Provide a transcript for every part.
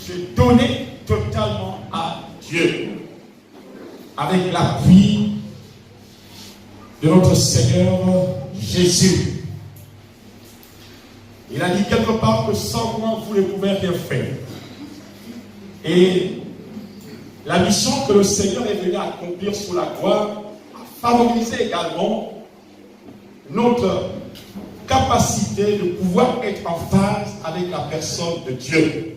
se donner totalement à Dieu. Avec l'appui de notre Seigneur Jésus. Il a dit quelque part que sans moi, vous ne pouvez rien faire. Et la mission que le Seigneur est venu accomplir sur la croix a favorisé également notre capacité de pouvoir être en phase avec la personne de Dieu.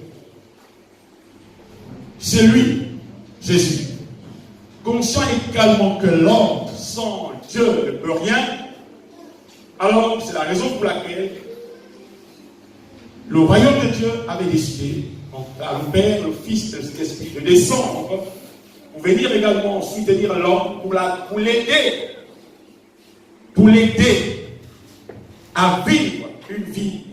C'est lui, Jésus. Conscient également que l'homme sans Dieu ne peut rien, alors c'est la raison pour laquelle le royaume de Dieu avait décidé, à le Père, le Fils et l'Esprit, de descendre pour venir également soutenir l'homme, pour l'aider à vivre une vie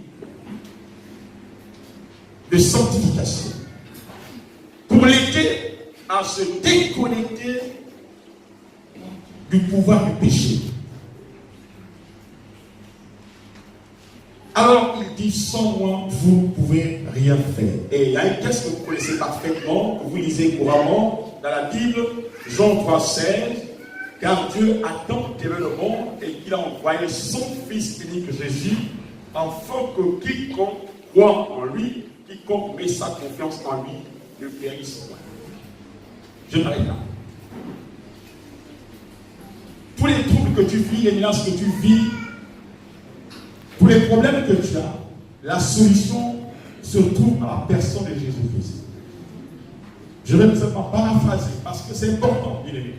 de sanctification, pour l'aider à se déconnecter du pouvoir du péché. Alors il dit, sans moi, vous ne pouvez rien faire. Et il y a un texte que vous connaissez parfaitement, que vous lisez couramment dans la Bible, Jean 3,16, car Dieu a tant aimé le monde et qu'il a envoyé son Fils unique Jésus, afin que quiconque croit en lui, quiconque met sa confiance en lui, ne périsse point. Je m'arrête là. Tous les troubles que tu vis, les menaces que tu vis, tous les problèmes que tu as, la solution se trouve à la personne de Jésus-Christ. Je vais seulement paraphraser parce que c'est important, bien aimé.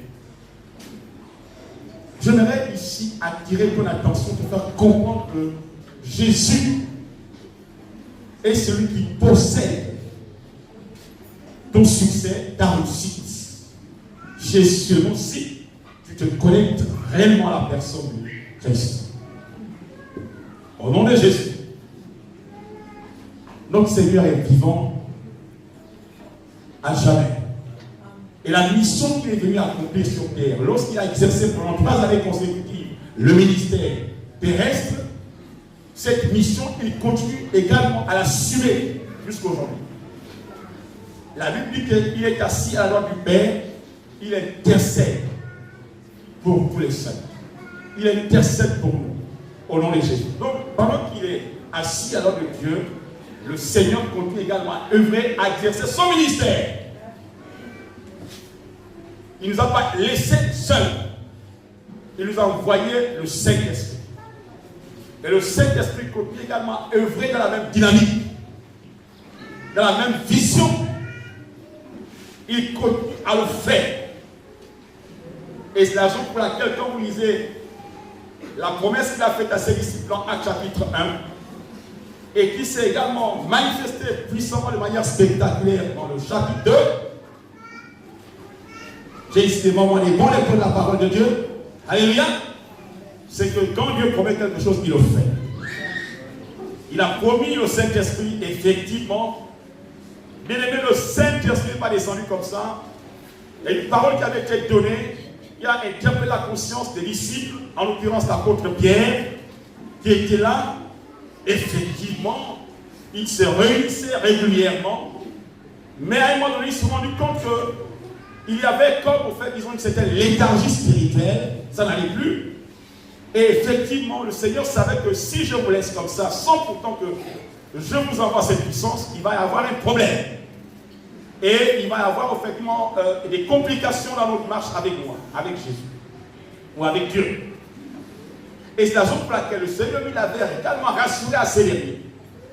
J'aimerais ici attirer ton attention pour faire comprendre que Jésus est celui qui possède ton succès, ta réussite. Jésus, si tu te connectes réellement à la personne de Christ. Au nom de Jésus, notre Seigneur est vivant à jamais. Et la mission qu'il est venu accomplir sur terre, lorsqu'il a exercé pendant 3 années consécutives le ministère terrestre, cette mission, il continue également à l'assumer jusqu'aujourd'hui. La Bible dit qu'il est assis à la droite du Père, il intercède pour tous les saints. Il intercède pour nous, au nom de Jésus. Donc, pendant qu'il est assis à la droite de Dieu, le Seigneur continue également à œuvrer, à exercer son ministère. Il ne nous a pas laissés seuls. Il nous a envoyé le Saint-Esprit. Et le Saint-Esprit continue également à œuvrer dans la même dynamique, dans la même vision. Il continue à le faire. Et c'est la raison pour laquelle, quand vous lisez la promesse qu'il a faite à ses disciples en Actes chapitre 1, et qui s'est également manifesté puissamment de manière spectaculaire dans le chapitre 2, j'ai ici devant moi les bons lecteurs de la parole de Dieu. Alléluia. C'est que quand Dieu promet quelque chose, il le fait. Il a promis le Saint-Esprit, effectivement. Bien aimé, le Saint-Esprit n'est pas descendu comme ça. Il y a une parole qui avait été donnée, qui a interpellé la conscience des disciples, en l'occurrence l'apôtre Pierre, qui était là. Effectivement, ils se réunissaient régulièrement, mais à un moment donné, ils se sont rendus compte qu'il y avait comme, au fait, disons que c'était léthargie spirituelle, ça n'allait plus. Et effectivement, le Seigneur savait que si je vous laisse comme ça, sans pourtant que je vous envoie cette puissance, il va y avoir un problème. Et il va y avoir effectivement des complications dans notre marche avec moi, avec Jésus, ou avec Dieu. Et c'est la raison pour laquelle le Seigneur lui avait également rassuré à ses derniers,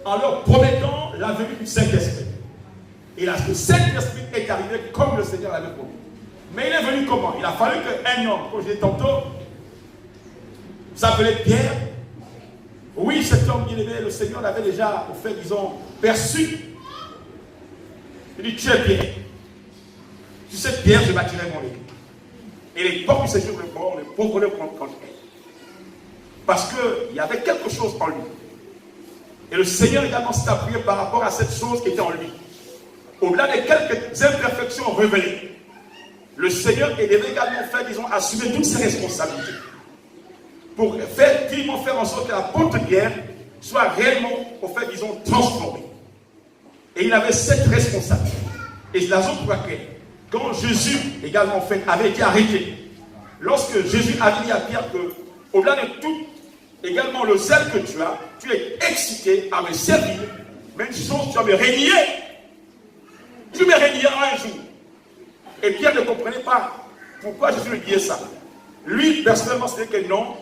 en leur promettant la venue du Saint-Esprit. Et là, le Saint-Esprit est arrivé comme le Seigneur l'avait promis. Mais il est venu comment? Il a fallu qu'un homme, comme je l'ai dit tantôt, s'appelait Pierre. Oui, cet homme bien aimé, le Seigneur l'avait déjà, au fait, disons, perçu. Il dit, tu es Pierre. Tu sais, Pierre, je bâtirai mon église. Et les portes du séjour de mort, les pauvres ne prendront contre elle. Parce qu'il y avait quelque chose en lui. Et le Seigneur également s'est appuyé par rapport à cette chose qui était en lui. Au-delà de quelques imperfections révélées, le Seigneur devait également faire, disons, assumer toutes ses responsabilités. Pour faire en sorte que l'apôtre Pierre soit réellement, au fait, disons, transformé. Et il avait 7 responsables. Et c'est la raison pour laquelle, quand Jésus également avait été arrêté, lorsque Jésus avait dit à Pierre que, au-delà de tout, également le zèle que tu es excité à me servir, même si tu vas me régner. Tu me régneras un jour. Et Pierre ne comprenait pas pourquoi Jésus lui disait ça. Lui, personnellement, c'était que non.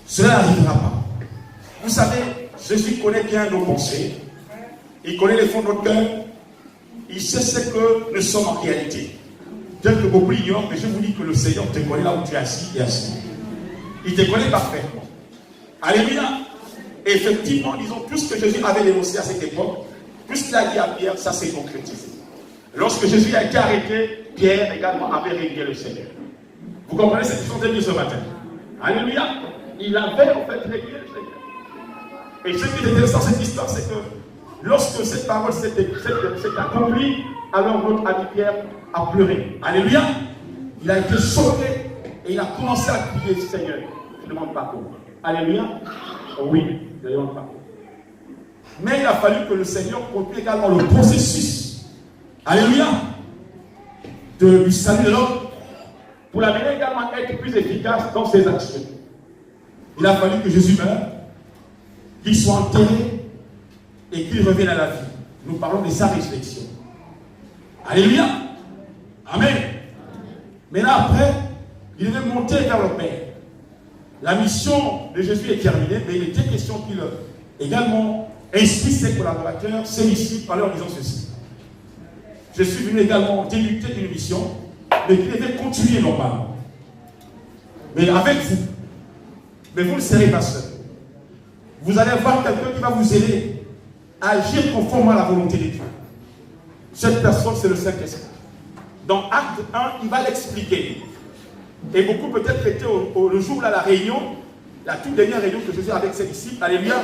Cela n'arrivera pas. Vous savez, Jésus connaît bien nos pensées. Il connaît les fonds de notre cœur. Il sait ce que nous sommes en réalité. Tel que beaucoup l'ignorent, mais je vous dis que le Seigneur te connaît là où tu es assis et assis. Il te connaît parfaitement. Alléluia. Et effectivement, disons, tout ce que Jésus avait dénoncé à cette époque, tout ce qu'il a dit à Pierre, ça s'est concrétisé. Lorsque Jésus a été arrêté, Pierre également avait régné le Seigneur. Vous comprenez ce qu'ils sont dit ce matin? Alléluia. Il avait en fait régné le Seigneur. Et ce qui est intéressant dans cette histoire, c'est que lorsque cette parole s'est accomplie, alors notre ami Pierre a pleuré. Alléluia. Il a été sauvé et il a commencé à crier, Seigneur, je ne demande pas pardon. Alléluia. Oui, je ne demande pas pardon. Mais il a fallu que le Seigneur continue également le processus, alléluia, du salut de l'homme, pour l'amener également à être plus efficace dans ses actions. Il a fallu que Jésus meure, qu'il soit enterré et qu'il revienne à la vie. Nous parlons de sa résurrection. Alléluia. Amen. Maintenant après, il devait monter vers le Père. La mission de Jésus est terminée, mais il était question qu'il également instruit ses collaborateurs, ses disciples, en leur disant ceci. Je suis venu également débuter une mission, mais qui devait continuer normalement. Mais avec vous. Mais vous ne serez pas seul. Vous allez voir quelqu'un qui va vous aider à agir conformément à la volonté de Dieu. Cette personne, c'est le Saint-Esprit. Dans Acte 1, il va l'expliquer. Et beaucoup peut-être étaient le jour de la réunion, la toute dernière réunion que Jésus a avec ses disciples, alléluia,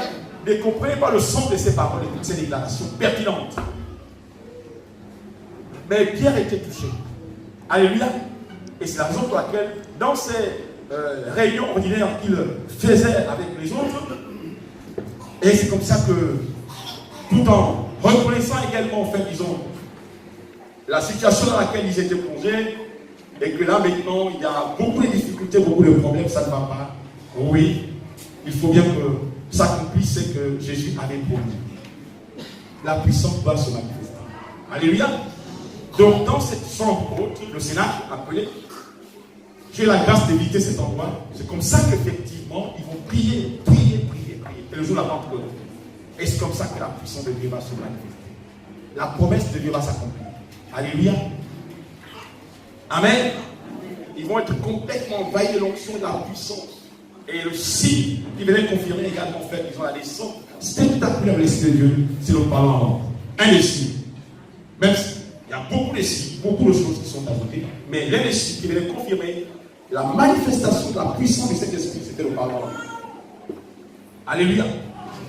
ne comprenaient pas le sens de ces paroles et de ces déclarations pertinentes. Mais Pierre était touché. Alléluia. Et c'est la raison pour laquelle, dans ces réunions ordinaires qu'il faisait avec les autres, et c'est comme ça que, tout en reconnaissant également, en fait, disons, la situation dans laquelle ils étaient plongés, et que là maintenant, il y a beaucoup de difficultés, beaucoup de problèmes, ça ne va pas. Oui, il faut bien que s'accomplisse ce que Jésus avait promis. La puissance doit se manifester. Alléluia. Donc, dans cette chambre haute, le Sénat appelé, j'ai la grâce d'éviter cet endroit. C'est comme ça qu'effectivement, ils vont prier, prier, prier, prier. Et le jour de la Pentecôte. Et c'est comme ça que la puissance de Dieu va se manifester. La promesse de Dieu va s'accomplir. Alléluia. Amen. Ils vont être complètement envahis de l'onction et de la puissance. Et le signe qui venait confirmer également, en fait, ils ont la descente spectaculaire de l'Esprit de Dieu, c'est le parlant en langue. Un des signes. Même si il y a beaucoup de signes, beaucoup de choses qui sont ajoutées, mais l'un des signes qui venait confirmer la manifestation de la puissance de cet esprit, c'était le parlant en langue. Alléluia.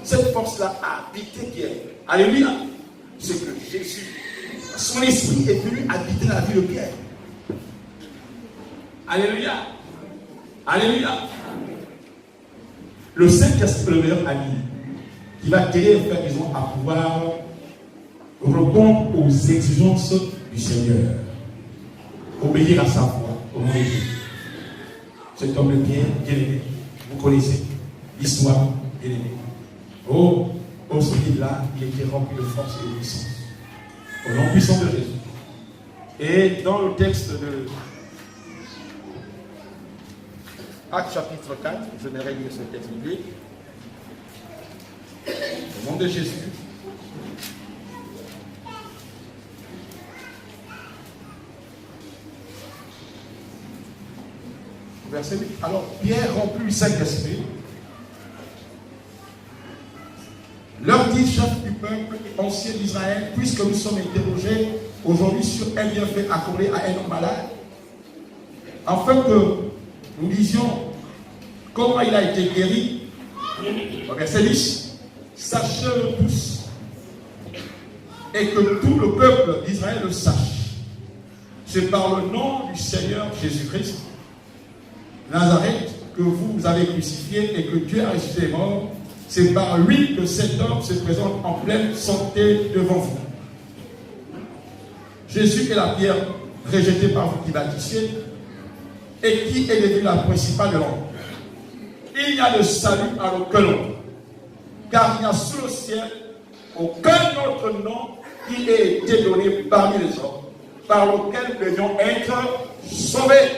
Cette force-là a habité Pierre. Alléluia. C'est que Jésus, son esprit est venu habiter la vie de Pierre. Alléluia. Alléluia. Le Saint-Esprit, le meilleur ami, qui va t'aider à pouvoir répondre aux exigences du Seigneur. Obéir à sa voix, au nom de Dieu. Cet homme de Pierre, bien aimé, vous connaissez l'histoire, bien aimé. Oh, ce livre-là, il était rempli de force et de puissance. Au nom puissant de Jésus. Et dans le texte de Actes chapitre 4, je vais lire ce texte biblique. Au nom de Jésus. Verset 8. Alors, Pierre, rempli du Saint-Esprit, leur dit, chef du peuple et ancien d'Israël, puisque nous sommes interrogés aujourd'hui sur un bienfait accordé à un homme malade, afin que nous disions comment il a été guéri. Verset 10. Sachez-le tous, et que tout le peuple d'Israël le sache. C'est par le nom du Seigneur Jésus-Christ, Nazareth, que vous avez crucifié et que Dieu a ressuscité les morts, C'est par lui que cet homme se présente en pleine santé devant vous. Jésus est la pierre rejetée par vous qui bâtissiez et qui est devenue la principale de l'homme. Il n'y a de salut à aucun autre, car il n'y a sous le ciel aucun autre nom qui ait été donné parmi les hommes, par lequel nous devions être sauvés.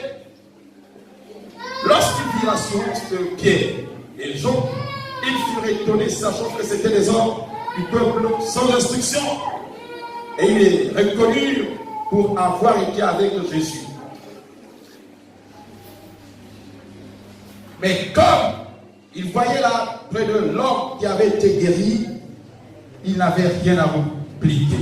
Lorsqu'il vit l'assurance de Pierre et Jean, ils furent étonnés, sachant que c'était des hommes du peuple sans instruction. Et il est reconnu pour avoir été avec Jésus. Mais comme il voyait là près de l'homme qui avait été guéri, il n'avait rien à répliquer.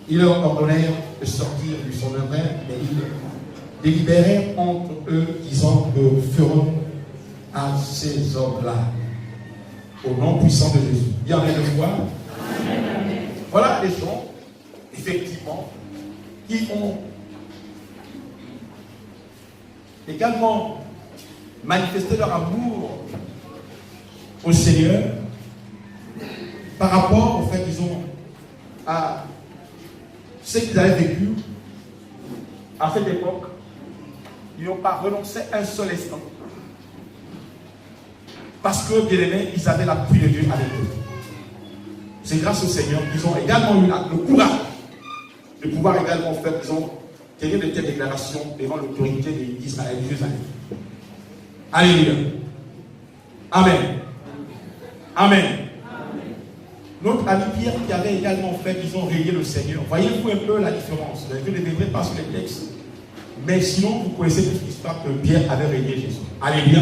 Ils leur ordonnèrent de sortir du son œuvre et ils délibérèrent entre eux, disant que ferons à ces hommes-là au nom puissant de Jésus. Bien de voir. Voilà les gens, effectivement, qui ont également manifesté leur amour au Seigneur par rapport au fait qu'ils ont à ce qu'ils avaient vécu à cette époque. Ils n'ont pas renoncé un seul instant. Parce que, bien aimés, ils avaient l'appui de Dieu avec eux. C'est grâce au Seigneur qu'ils ont également eu le courage de pouvoir également faire, ils ont tenu de telles déclarations devant l'autorité d'Israël, de Jérusalem. Alléluia. Amen. Amen. Notre ami Pierre qui avait également fait, ils ont rayé le Seigneur. Voyez-vous un peu la différence. Je ne développerai pas sur les textes. Mais sinon, vous connaissez toute l'histoire que Pierre avait rayé Jésus. Alléluia.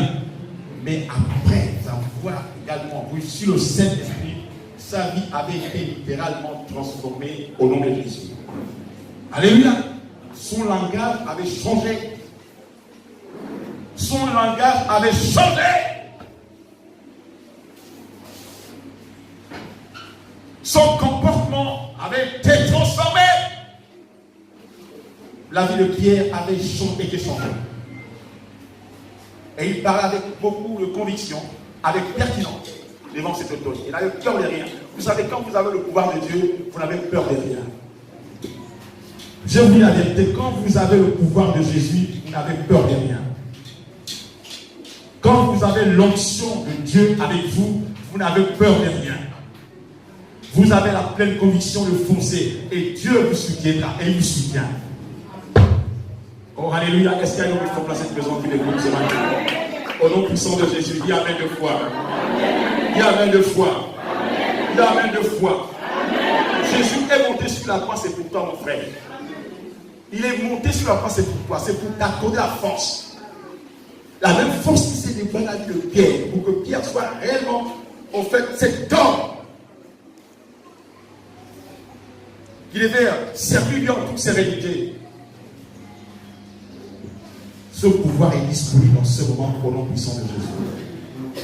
Mais après avoir également reçu le Saint-Esprit, sa vie avait été littéralement transformée au nom de Jésus. Alléluia. Son langage avait changé. Son langage avait changé. Son comportement avait été transformé. La vie de Pierre avait été changée. Et il parlait avec beaucoup de conviction, avec pertinence devant cette autorité. Il n'avait peur de rien. Vous savez, quand vous avez le pouvoir de Dieu, vous n'avez peur de rien. Je vous dis la vérité, quand vous avez le pouvoir de Jésus, vous n'avez peur de rien. Quand vous avez l'onction de Dieu avec vous, vous n'avez peur de rien. Vous avez la pleine conviction de foncer et Dieu vous soutiendra et il vous soutient. Oh, alléluia. Est-ce qu'il y a une autre place cette maison qui l'écoute ce matin? Au nom puissant de Jésus, dis amen deux fois. Dis amen deux fois. Dis amen deux fois. Jésus est monté sur la croix, c'est pour toi, mon frère. Il est monté sur la croix, c'est pour toi. C'est pour t'accorder la force. La même force qui s'est déployée dans la vie de Pierre, pour que Pierre soit réellement, en fait, cet homme qui devait servir lui en toute sérénité. Ce pouvoir est disponible dans ce moment au nom puissant de Jésus.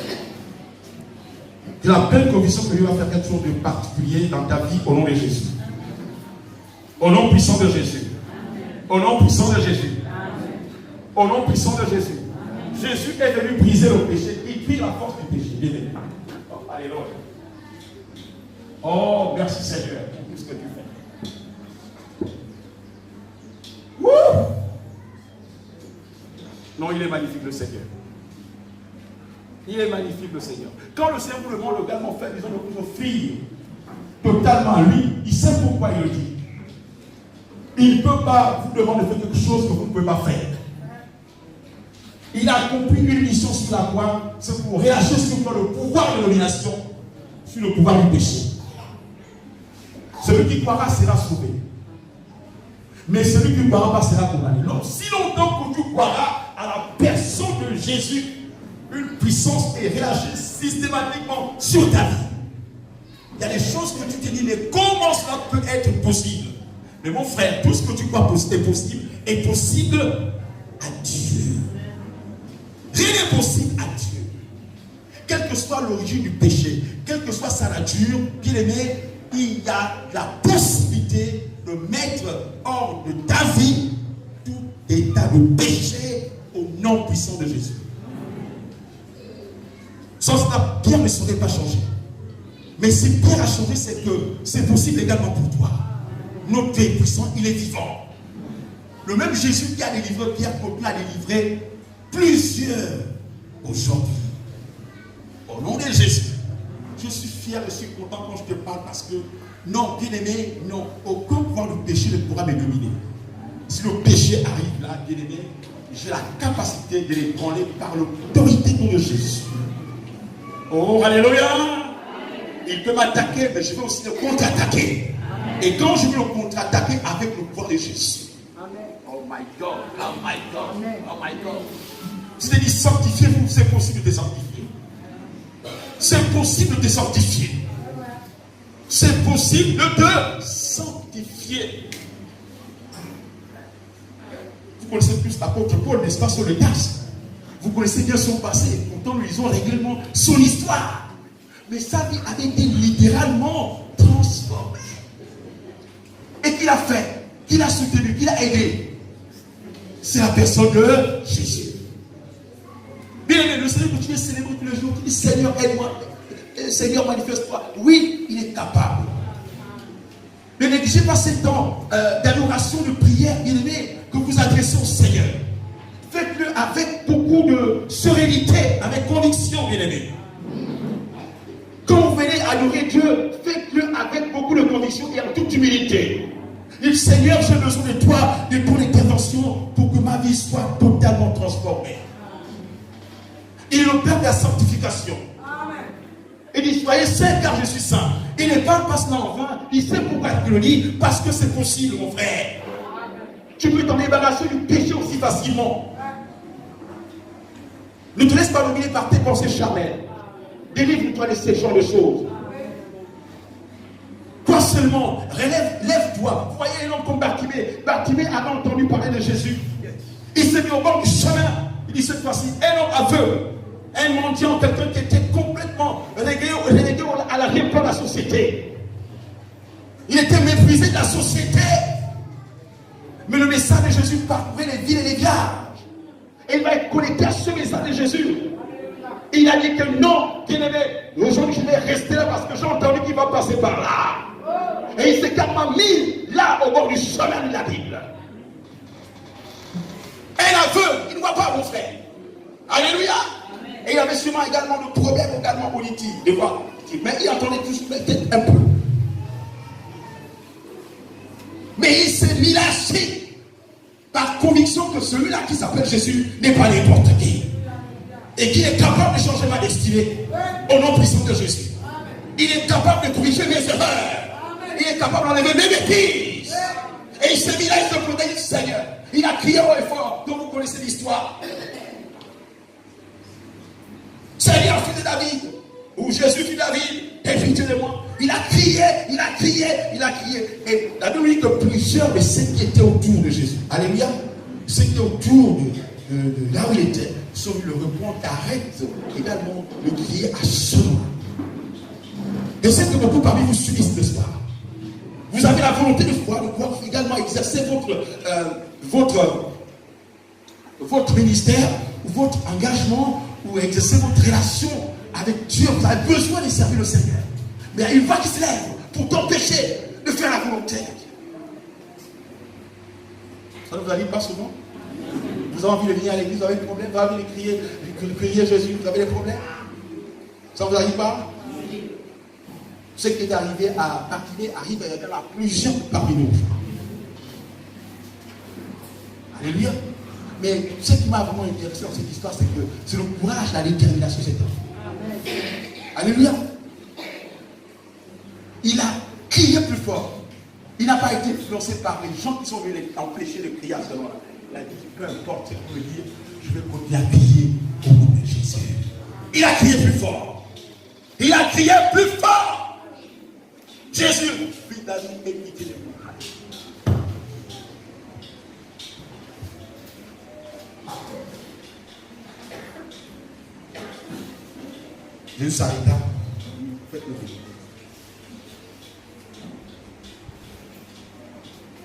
Tu as la pleine conviction que Dieu va faire quelque chose de particulier dans ta vie au nom de Jésus. Au nom puissant de Jésus. Au nom puissant de Jésus. Au nom puissant de Jésus. Jésus est venu briser le péché. Il prit la force du péché. Bien aimé. Oh, alléluia. Oh, merci Seigneur pour tout ce que tu fais. Wouh! Non, il est magnifique le Seigneur. Il est magnifique le Seigneur. Quand le Seigneur vous le demande également faire, disons, de vous offrir totalement à lui, il sait pourquoi il le dit. Il ne peut pas vous demander de faire quelque chose que vous ne pouvez pas faire. Il a accompli une mission sur la croix, c'est pour réagir sur le pouvoir de domination, sur le pouvoir du péché. Celui qui croira sera sauvé. Mais celui qui ne croira pas sera condamné. Donc, si longtemps que tu croiras à la personne de Jésus, une puissance est réagir systématiquement sur ta vie. Il y a des choses que tu te dis, mais comment cela peut être possible? Mais mon frère, tout ce que tu crois est possible à Dieu. Rien n'est possible à Dieu. Quelle que soit l'origine du péché, quelle que soit sa nature, bien aimé, il y a la possibilité de mettre hors de ta vie tout état de péché au nom puissant de Jésus. Pierre ne saurait pas changer. Mais si Pierre a changé, c'est que c'est possible également pour toi. Notre Dieu est puissant, il est vivant. Le même Jésus qui a délivré Pierre continue à délivrer plusieurs aujourd'hui. Au nom de Jésus, je suis fier, je suis content quand je te parle parce que non, bien aimé, non, aucun pouvoir du péché ne pourra me dominer. Si le péché arrive là, bien aimé, j'ai la capacité de l'ébranler par l'autorité de Jésus. Oh, alléluia! Il peut m'attaquer, mais je vais aussi le contre-attaquer. Et quand je veux le contre-attaquer avec le pouvoir de Jésus. Oh my God, oh my God, oh my God. Tu t'es dit sanctifiez-vous, c'est possible de te sanctifier. C'est possible de te sanctifier. C'est possible de te sanctifier. Vous connaissez plus l'apôtre Paul, n'est-ce pas, sur le texte. Vous connaissez bien son passé. Pourtant, nous lisons régulièrement son histoire. Mais sa vie avait été littéralement transformée. Et qu'il a fait, qu'il a soutenu, qu'il a aidé. C'est la personne de Jésus. Bien aimé, le Seigneur continue à célébrer tous les jours. Il dit Seigneur, aide-moi. Seigneur, manifeste-toi. Oui, il est capable. Ne négligez pas ces temps d'adoration, de prière, bien aimé, que vous adressez au Seigneur. Faites-le avec beaucoup de sérénité, avec conviction, bien aimé. Quand vous venez adorer Dieu, faites-le avec beaucoup de conviction et en toute humilité. Dites Seigneur, j'ai besoin de toi, de ton intervention pour que ma vie soit totalement transformée. Il est le Père de la sanctification. Il dit soyez saints car je suis saint. Il ne parle pas cela en vain. Il sait pourquoi il le dit. Parce que c'est possible, mon frère. Tu peux t'en débarrasser du péché aussi facilement. Ne te laisse pas dominer par tes pensées charnelles. Délivre-toi de ces genres de choses. Toi seulement, lève-toi. Voyez un homme comme Bartimée. Bartimée avait entendu parler de Jésus. Il s'est mis au bord du chemin. Il dit cette fois-ci, un homme aveugle, un mendiant, quelqu'un qui était complètement relégué à la réponse de la société. Il était méprisé de la société. Mais le message de Jésus parcourait les villes et les villages. Et il va être connecté à ce message de Jésus. Il a dit que non, bien aimé, aujourd'hui je vais rester là parce que j'ai entendu qu'il va passer par là. Et il s'est carrément mis là au bord du chemin de la Bible. Un aveugle, il ne voit pas, mon frère. Alléluia. Et il avait sûrement également de problèmes également politiques, de voir. Mais il entendait toujours peut-être un peu. Mais il s'est mis là par conviction que celui-là qui s'appelle Jésus n'est pas n'importe qui. Et qu'il est capable de changer ma destinée au nom puissant de Jésus. Il est capable de corriger mes erreurs. Il est capable d'enlever mes bêtises. Et il s'est mis là, il se protège du Seigneur. Il a crié haut et fort, dont vous connaissez l'histoire. Seigneur, fils de David, ou Jésus, fils de David, aie pitié de moi. Il a crié, il a crié, il a crié. Et la Bible dit que plusieurs de ceux qui étaient autour de Jésus, alléluia, ceux qui étaient autour de là où il était, sont venus le reprendre, arrête également de crier à ce moment. Je sais que beaucoup parmi vous subissent ce soir. Vous avez la volonté de pouvoir également exercer votre ministère, votre engagement, ou exercer votre relation avec Dieu. Vous avez besoin de servir le Seigneur. Mais il y a une voix qui se lève pour t'empêcher de faire la volonté. Ça ne vous arrive pas souvent? Vous avez envie de venir à l'église, vous avez des problèmes, vous avez envie de crier Jésus, vous avez des problèmes? Ça ne vous arrive pas? Ce qui est arrivé à Bartimée arrive à plusieurs parmi nous. Alléluia. Mais ce qui m'a vraiment intéressé dans cette histoire, c'est que c'est le courage, la détermination de cet homme. Alléluia. Il a crié plus fort. Il n'a pas été influencé par les gens qui sont venus l'empêcher de crier à ce moment-là. Il a dit, peu importe ce qu'on veut dire, je vais continuer à crier au nom de Jésus. Il a crié plus fort. Il a crié plus fort. Jésus, fils David, aie pitié de moi. Jésus s'arrêta. Faites-le.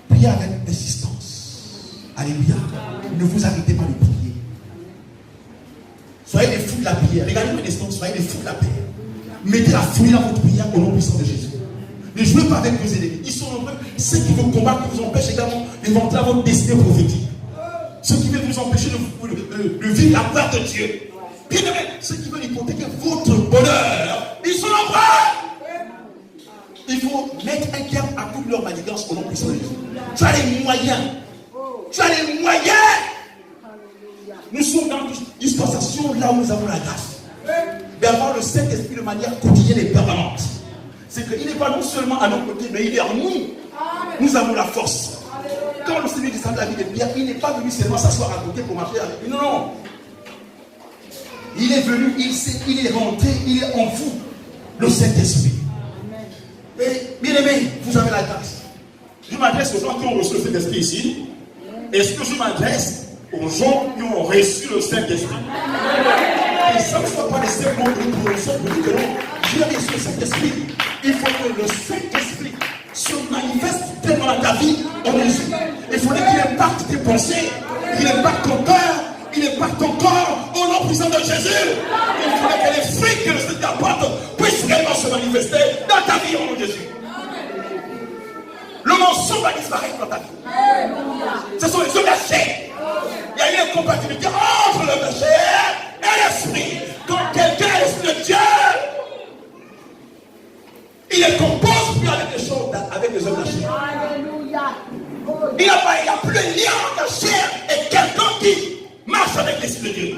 Priez avec insistance. Alléluia. Ne vous arrêtez pas de prier. Soyez des fous de la prière. Regardez-moi un instant, soyez les fous de la prière. Mettez la folie dans votre prière au nom puissant de Jésus. Ne jouez pas avec vos ennemis. Ils sont nombreux. Ceux qui vous combattent, qui vous empêchent également d'éventrer votre destinée prophétique. Ceux qui veulent vous empêcher de vivre la gloire de Dieu. Bien aimé, ceux qui veulent hypothéquer votre bonheur, ils sont nombreux. Il faut mettre un terme à toute leur manigance au nom puissant de Jésus. Tu as les moyens. Tu as les moyens. Nous sommes dans une dispensation là où nous avons la grâce d'avoir le Saint-Esprit de manière quotidienne et permanente. C'est qu'il n'est pas non seulement à nos côtés, mais il est en nous. Nous avons la force. Quand le Seigneur descend de la vie de Pierre, il n'est pas venu seulement s'asseoir à côté pour marcher avec lui. Non, non. Il est venu, il est rentré, il est en vous, le Saint-Esprit. Et bien aimé, vous avez la grâce. Je m'adresse aux gens qui ont reçu le Saint-Esprit ici. Est-ce que je m'adresse aux gens qui ont reçu le Saint-Esprit? Et ça ne soit pas les seuls mots pour le seul que non. J'ai reçu le Saint-Esprit. Il faut que le Saint-Esprit se manifeste tellement dans ta vie en Jésus. Il faudrait qu'il impacte tes pensées, qu'il impacte ton cœur, il impacte ton corps au nom puissant de Jésus. Il faudrait que les fruits que le Seigneur apporte puissent réellement se manifester dans ta vie au nom de Jésus. Le mensonge va disparaître dans ta vie. Ce sont les œufs cachés. Il y a une incompatibilité entre le péché et l'esprit. Quand quelqu'un est l'esprit de Dieu, il ne compose plus avec les choses, avec les œuvres de la chair. Il n'y a plus de lien entre la chair et quelqu'un qui marche avec l'esprit de Dieu.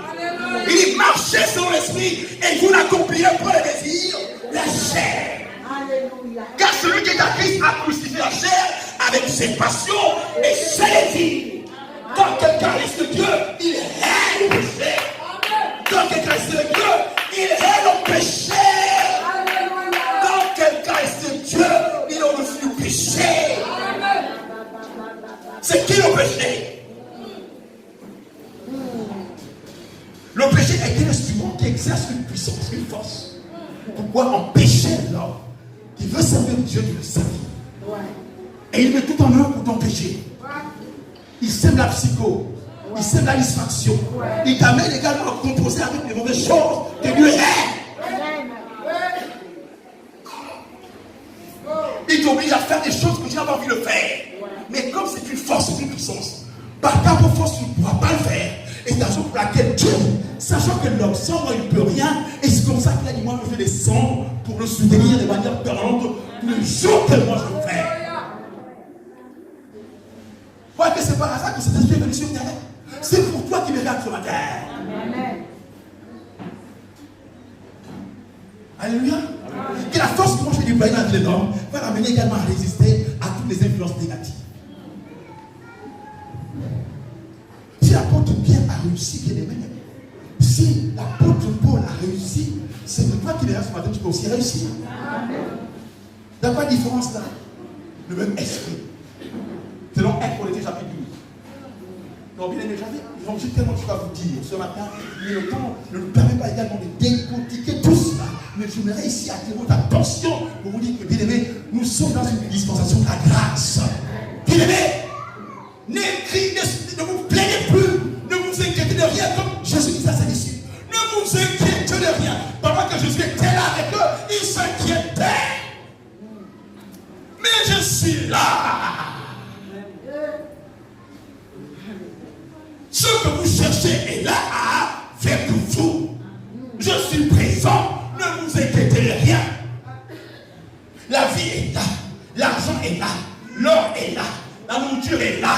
Il dit marchez selon l'esprit et vous n'accomplirez pas les désirs de la chair. Car celui qui est à Christ a crucifié la chair avec ses passions et ses désirs. Quand quelqu'un est l'esprit de Dieu, il hait le péché. Quand quelqu'un est l'esprit de Dieu, il hait le péché. Quand quelqu'un est l'esprit de Dieu, il refuse le péché. C'est qui le péché? Le péché est un instrument qui exerce une puissance, une force. Pourquoi empêcher l'homme qui veut servir Dieu de sa vie? Et il met tout en œuvre pour t'empêcher. Il sème la psycho, il sème la distraction. Il t'amène également à composer avec les mauvaises choses que Dieu est. Il t'oblige à faire des choses que tu n'as pas envie de faire. Mais comme c'est une force, c'est une puissance, par ta propre force, tu ne pourras pas le faire. Et c'est la raison pour laquelle Dieu, sachant que l'homme sans moi, il ne peut rien, et c'est comme ça qu'il a dit, moi, je fais descendre pour le soutenir de manière permanente tous les jours que moi je le fais. Voilà que c'est par hasard que cet esprit est venu sur terre. C'est pour toi qui me regarde sur la terre. Amen. Alléluia. Et la force que moi je vais déployer dans la vie de l'homme va l'amener également à résister à toutes les influences négatives. Si l'apôtre Pierre a réussi, bien aimé, si l'apôtre Paul a réussi, c'est de toi qui verras ce matin, tu peux aussi réussir. Il n'y a pas de différence là. Le même esprit. Selon 1 Corinthiens chapitre 12. Donc, bien aimé, j'ai tellement de choses à vous dire ce matin, mais le temps ne nous permet pas également de décortiquer tout cela. Mais j'aimerais ici attirer votre attention pour vous dire que, bien aimé, nous sommes dans une dispensation de la grâce. Bien aimé, ne vous plaignez plus, ne vous inquiétez de rien comme Jésus dit à ses disciples. Ne vous inquiétez de rien. Pendant que Jésus était là avec eux, ils s'inquiétaient. Mais je suis là. Ce que vous cherchez est là avec vous. Je suis présent. Ne vous inquiétez de rien. La vie est là. L'argent est là. L'or est là. La nourriture est là.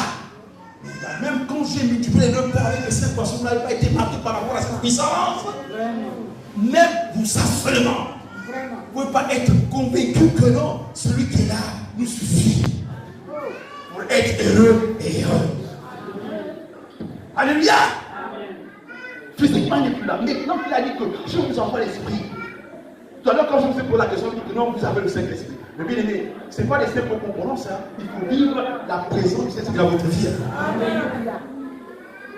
Même quand j'ai multiplié le pain avec les 5 poissons, vous n'avez pas été marqué par rapport à cette puissance. Même vous ça seulement. Vous ne pouvez pas être convaincu que non. Celui qui est là nous suffit pour être heureux et heureux. Alléluia. Physiquement, il n'est plus là. Maintenant qu'il a dit que je vous envoie l'esprit. Tout à l'heure, quand je vous ai posé la question, je dis que non, vous avez le Saint-Esprit. Mais bien aimé, ce n'est pas les simples composantes, hein. Il faut vivre la présence du Saint-Esprit dans votre vie.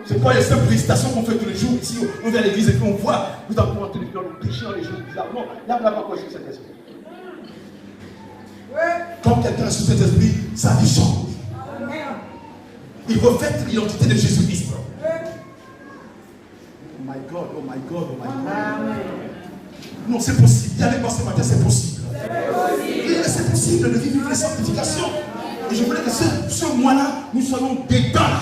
Ce n'est pas les simples récitations qu'on fait tous les jours ici. On vient à l'église et puis on voit, nous avons entendu dans le péché, dans les choses bizarres. Non, là, on n'a pas connu le Saint-Esprit. Quand quelqu'un est sous cet esprit, sa vie change. Il reflète l'identité de Jésus-Christ. Oh my God, oh my God, oh my God. Non, c'est possible. Viens avec moi ce matin, c'est possible. C'est possible de vivre les sanctifications. Et je voulais que ce mois-là, nous soyons dedans là.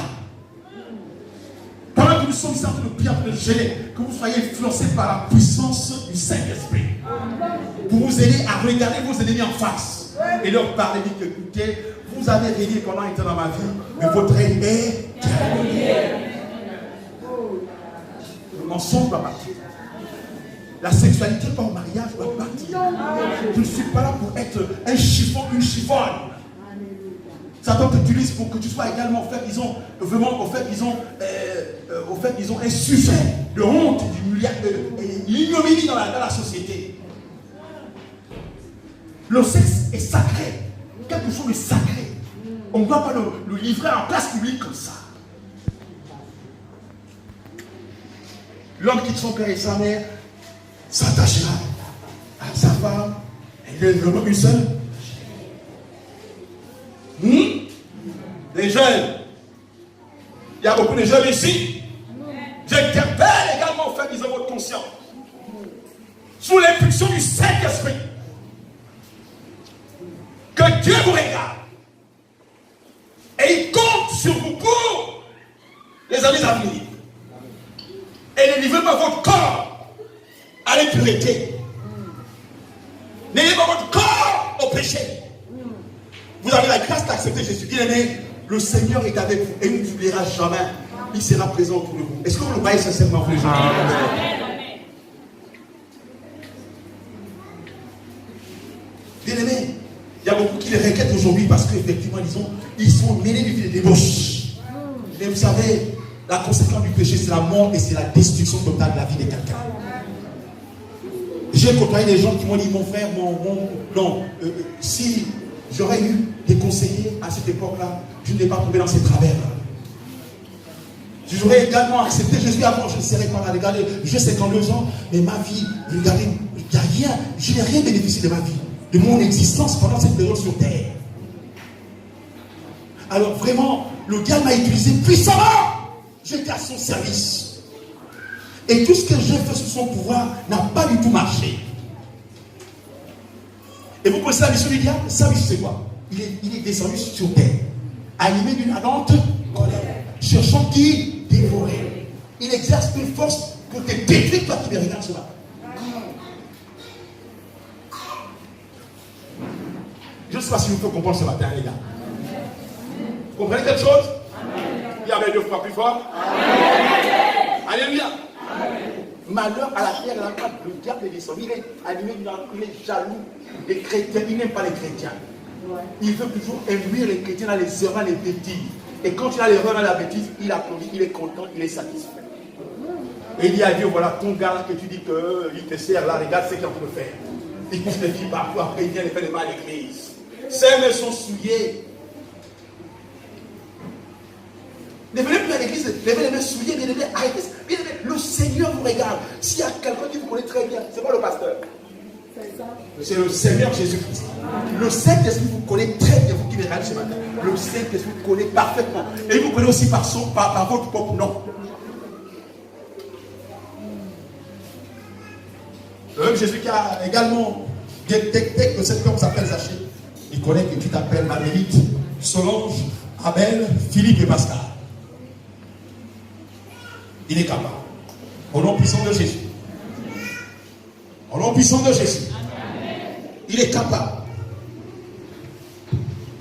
Pendant que nous sommes en train de prier, de gêner, que vous soyez influencés par la puissance du Saint-Esprit. Pour vous aider à regarder vos ennemis en face. Et leur parler, dites, écoutez, vous avez régné pendant un temps dans ma vie, mais votre règne est terminé. Le mensonge va partir. La sexualité par mariage va partir. Je ne suis pas là pour être un chiffon, une chiffonne. Satan t'utilise pour que tu sois également au fait, ils ont un sujet de honte, l'ignominie dans la société. Le sexe est sacré, quelque chose de sacré. On ne doit pas le livrer en place publique comme ça. L'homme quitte son père et sa mère, s'attachera à sa femme, et il ne une seule. Les jeunes, il y a beaucoup de jeunes ici. J'interpelle également au fait qu'ils ont votre conscience. Sous l'impulsion du Saint-Esprit. Que Dieu vous regarde. Et il compte sur vous pour les années à venir. Et ne livrez pas votre corps à l'impureté. N'ayez pas votre corps au péché. Vous avez la grâce d'accepter Jésus. Bien aimé, le Seigneur est avec vous et il ne vous oubliera jamais. Il sera présent autour de vous. Est-ce que vous le voyez sincèrement, les gens? Bien aimé, il y a beaucoup qui les requêtent aujourd'hui parce qu'effectivement, ils sont mêlés du fil de débauche. Mais vous savez, la conséquence du péché, c'est la mort et c'est la destruction totale de la vie de quelqu'un. J'ai côtoyé des gens qui m'ont dit, mon frère, si j'aurais eu des conseillers à cette époque-là, je n'ai pas tombé dans ces travers-là. J'aurais également accepté Jésus avant, je ne serais pas là. Regardez, j'ai 52 ans, mais ma vie, regardez, il n'y a rien, je n'ai rien bénéficié de ma vie, de mon existence pendant cette période sur terre. Alors vraiment, le diable m'a utilisé puissamment. J'étais à son service. Et tout ce que j'ai fait sous son pouvoir n'a pas du tout marché. Et vous connaissez la mission du diable? Sa mission c'est quoi? Il est descendu sur terre, animé d'une ardente colère, cherchant qui dévorer. Il exerce une force pour te détruire, toi qui me regardes ce matin. Je ne sais pas si vous pouvez comprendre ce matin, les gars. Vous comprenez quelque chose? Il y avait 2 fois plus fort. Alléluia. Malheur à la terre, le diable est descendu, il est animé, il est jaloux des chrétiens, il n'aime pas les chrétiens. Il veut toujours imbuer les chrétiens dans les erreurs, les bêtises. Et quand il a l'erreur dans la bêtise, il applaudit, il est content, il est satisfait. Et il dit à Dieu, voilà, ton gars que tu dis qu'il te sert là, regarde ce qu'il est en train de faire. Il pousse les filles partout, après il vient les faire des mal à l'église. Ses mains sont souillées. Ne venez plus à l'église, levez les mains souillées, bien aimé, arrêtez. Bien aimé, le Seigneur vous regarde. S'il y a quelqu'un qui vous connaît très bien, c'est pas le pasteur. C'est le Seigneur Jésus-Christ. Le Saint-Esprit vous connaît très bien, vous qui me regardez ce matin. Le Saint-Esprit vous connaît parfaitement. Et il vous connaît aussi par votre propre nom. Le même Jésus qui a également détecté que cet homme s'appelle Zachée. Il connaît que tu t'appelles Marguerite, Solange, Abel, Philippe et Pascal. Il est capable. Au nom puissant de Jésus. Au nom puissant de Jésus. Il est capable.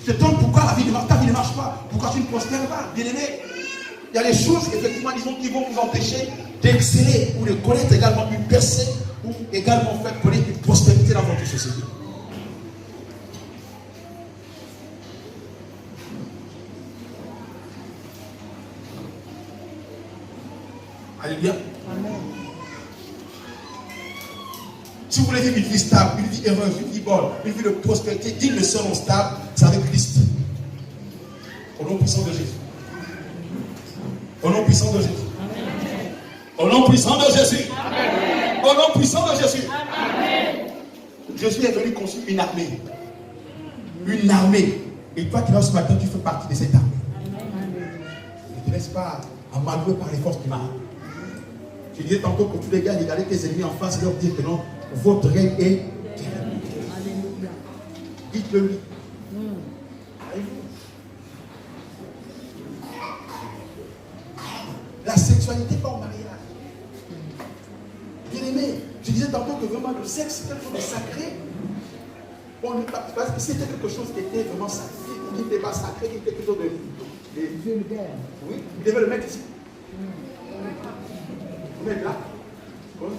Je te demande pourquoi ta vie ne marche pas. Pourquoi tu ne prospères pas, bien aimé. Il y a des choses, effectivement, disons, qui vont vous empêcher d'exceller ou de connaître également une percée ou également faire connaître une prospérité dans votre société. Alléluia. Si vous voulez vivre une vie stable, une vie heureuse, une vie bonne, une vie de prospérité digne de ce nom stable, c'est avec Christ. Au nom puissant de Jésus. Au nom puissant de Jésus. Au nom puissant de Jésus. Au nom puissant de Jésus. Jésus est venu construire une armée. Une armée. Et toi qui vas ce matin, tu fais partie de cette armée. Ne te laisse pas amadouer par les forces du mal. Je disais tantôt que tous les gars, regardez tes ennemis en face, leur dire que non, votre règne est terminé. Dites-le lui. La sexualité pas au mariage. Bien aimé, je disais tantôt que vraiment le sexe c'est quelque chose de sacré. Parce que c'était quelque chose qui était vraiment sacré, qui n'était pas sacré, qui était quelque chose de. Oui, il devait le mettre ici. Vous mettez là.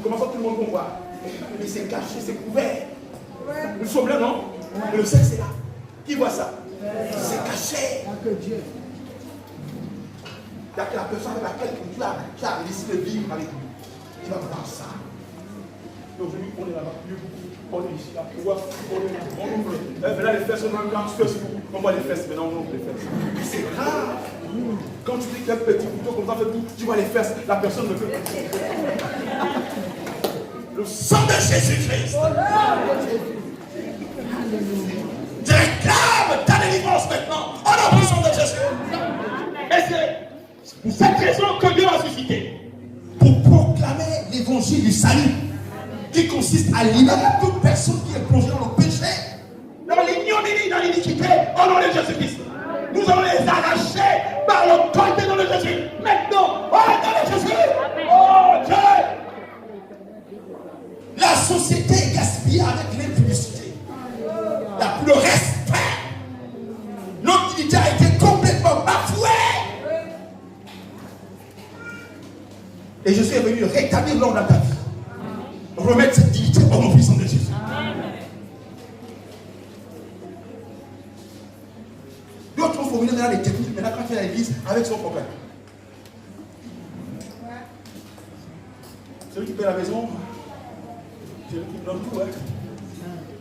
Comment ça tout le monde peut voir? Mais c'est caché, c'est couvert. Nous sommes là, non? Mais le sexe est là. Qui voit ça? C'est caché. Il y a que la personne avec laquelle tu as décidé de vivre avec lui. Tu vas voir ça. Donc aujourd'hui, on est là-bas, on est ici, là, on voit, on ouvre. Là, les fesses, on voit les fesses, maintenant on ouvre les fesses. C'est grave. Quand tu dis qu'il y a un petit couteau comme ça, tu vois les fesses, la personne ne peut pas. Le sang de Jésus-Christ. Tu réclames ta délivrance maintenant, en nom du sang de Jésus. Et c'est pour cette raison que Dieu a suscité. Pour proclamer l'évangile du salut, qui consiste à libérer toute personne qui est plongée dans le péché, dans l'ignominie, dans l'iniquité, au nom de Jésus-Christ. Nous allons les arracher par l'autorité dans le Jésus. Maintenant, au nom de Jésus. Oh Dieu. La société est gaspillée avec l'impudicité. Il n'y a plus de respect. Notre dignité a été complètement bafouée. Et Jésus est venu rétablir l'ordre dans ta vie. Remettre cette dignité au nom puissant de Jésus. D'autres ont formulé maintenant les techniques, maintenant quand tu es à l'église, avec son problème. Celui qui paie la maison, celui qui donne tout, hein.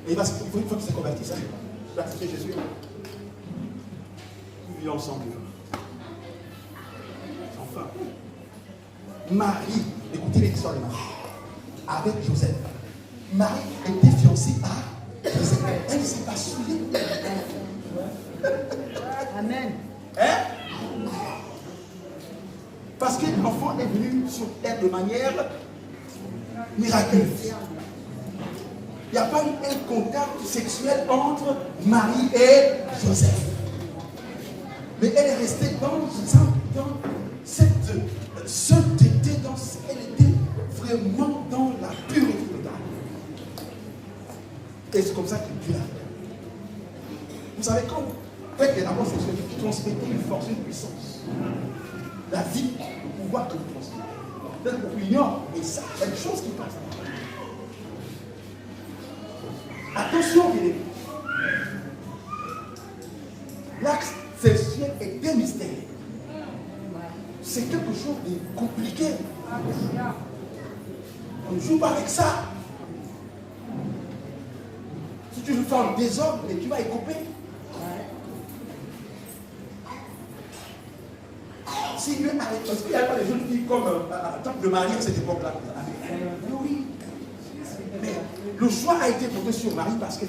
Et il faut qu'il se convertisse, hein. Il va accepter Jésus. Nous vivons ensemble. Enfin. Marie, écoutez l'histoire de Marie. Avec Joseph. Marie était fiancée à Joseph. Elle ne s'est pas saoulée. Amen. Hein? Parce que l'enfant est venu sur terre de manière miraculeuse. Il n'y a pas eu un contact sexuel entre Marie et Joseph. Mais elle est restée dans cette sainteté, elle était vraiment dans la pureté totale. Et c'est comme ça que Dieu l'a fait. Vous savez, quand vous faites des rapports sexuels, vous transmettez une force, une puissance. La vie, le pouvoir que vous transmettez. Peut-être qu'on ignore, et ça, il y a une chose qui passe. Attention, bien aimé. L'acte sexuel est un mystère. C'est quelque chose de compliqué. On ne joue pas avec ça. Si tu veux faire un désordre, tu vas y couper. Si Dieu arrête, parce qu'il n'y a pas de jeunes filles comme en tant que de Marie à cette époque-là. Oui. Mais le choix a été porté sur Marie parce qu'elle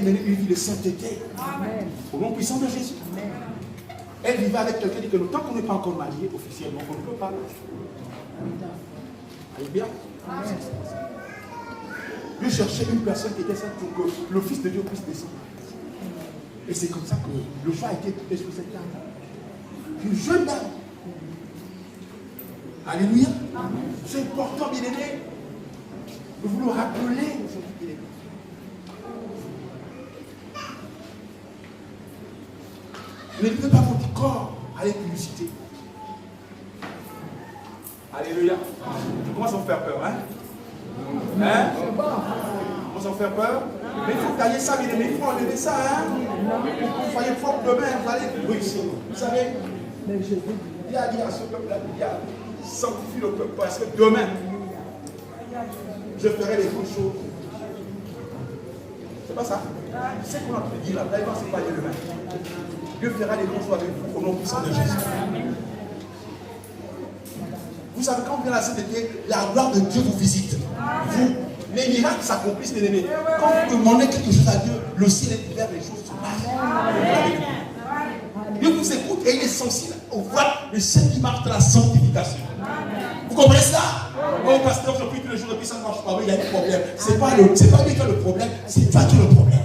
menait une vie de sainteté. Au nom puissant de Jésus. Amen. Elle vivait avec quelqu'un qui dit que tant qu'on n'est pas encore marié officiellement, on ne peut pas. Allez bien. Dieu cherchait une personne qui était sainte pour que le Fils de Dieu puisse descendre. Et c'est comme ça que le choix a été porté sur cette dame. Une jeune dame. Alléluia. C'est important, bien aimé, de vous le rappeler aujourd'hui, bien aimé. Ne livrez pas votre corps à l'impudicité. Alléluia. Je commence à vous faire peur, hein? Hein? Je commence à vous faire peur. Mais il faut tailler ça, bien aimé. Il faut enlever ça, hein? Vous soyez fort demain, vous allez réussir. Vous savez, il a dit à ce peuple-là, il a sanctifié le peuple parce que demain, je ferai les bonnes choses. C'est pas ça? C'est ce qu'on a pu dire là. D'ailleurs, c'est pas demain. Dieu fera des grands choses avec vous au nom puissant de Jésus. Vous savez, quand vous venez à la sainteté, la gloire de Dieu vous visite. Vous, les miracles s'accomplissent, mes amis. Quand vous demandez quelque chose à Dieu, le ciel est ouvert, les choses se passent. Dieu vous écoute et il est sensible aux voies de celle qui marche dans la sanctification. Vous comprenez cela? Oh pasteur, je prie tous les jours depuis ça ne marche pas. Oui, il y a un problème. C'est pas lui qui a le problème, c'est toi qui as le problème.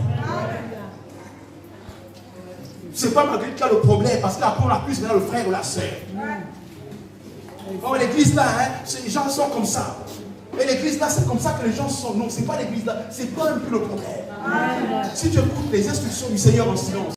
C'est pas Marguerite qui a le problème, parce qu'après on accuse maintenant le frère ou la soeur. Oh, l'église là, les gens sont comme ça. Et l'église là, c'est comme ça que les gens sont. Non, c'est pas l'église là, c'est pas un peu le problème. Si tu écoutes les instructions du Seigneur en silence,